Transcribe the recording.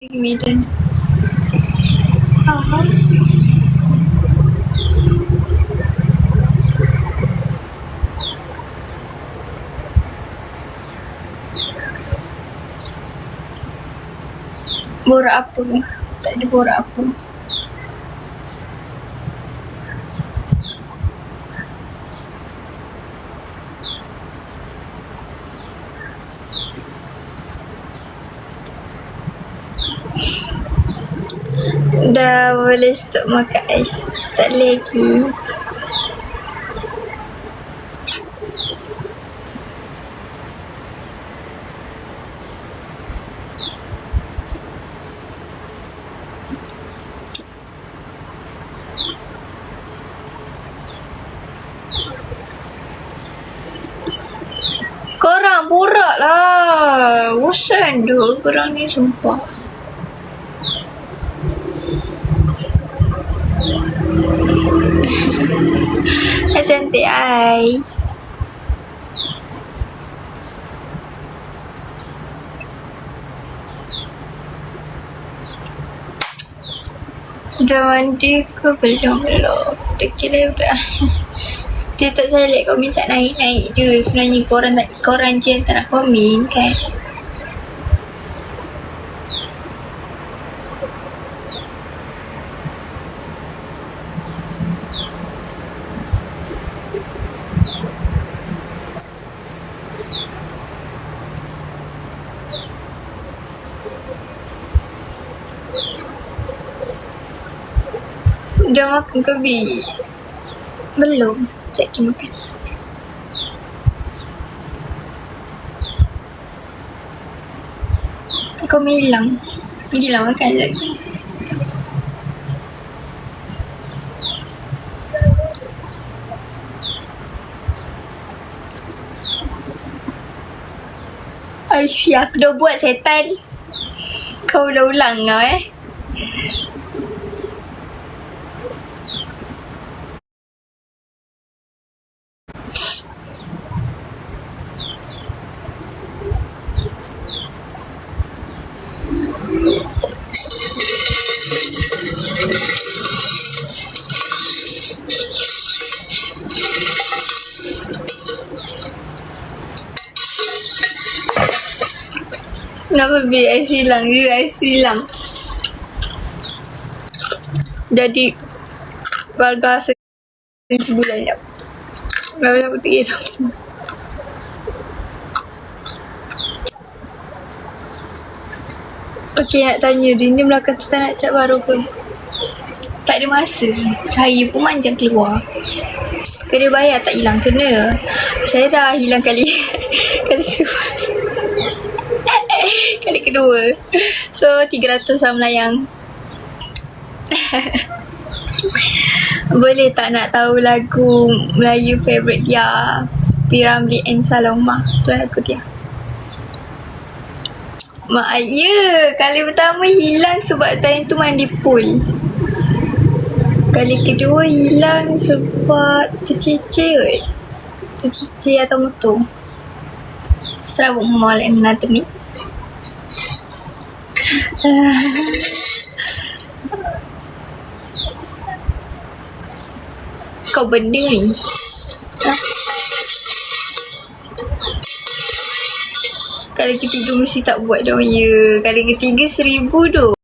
Pergi Medan. Faham? Borak apa? Tak ada borak apa. Dah boleh stop makan ais. Tak lagi. Korang borak lah. Bosan dah korang ni, sumpah. Cantik ai. Dah mandi ke belum? Kira dah. Dia tak select komen, tak naik-naik je. Sebenarnya korang je yang tak nak komen kan. Dah makan ke Bi? Belum. Sekejap lagi makan. Kau hilang. Gila makan sekejap lagi. Aisyah, aku dah buat setan. Kau dah ulang kau Kenapa Bi ais hilang je? Ais hilang. Jadi warga sebulan jap. Lalu aku tak kira. Okey, nak tanya, Dinda belakang tu tak nak cat baru ke? Tak ada masa. Cahaya pun manjang keluar. Kena bayar tak hilang? Kena. Saya dah hilang kali kedua. Kali kedua. So 300 sama melayang. Boleh tak nak tahu lagu Melayu favourite dia? Piramli and Saloma. Tu lagu dia. Mak ya, kali pertama hilang sebab time tu mandi pool. Kali kedua hilang sebab tercicir. Tercicir atau motor. Serabut molek nanti ni. Kau benda ni. Kali ketiga mesti tak buat dong ya. Kali ketiga 1000 doh.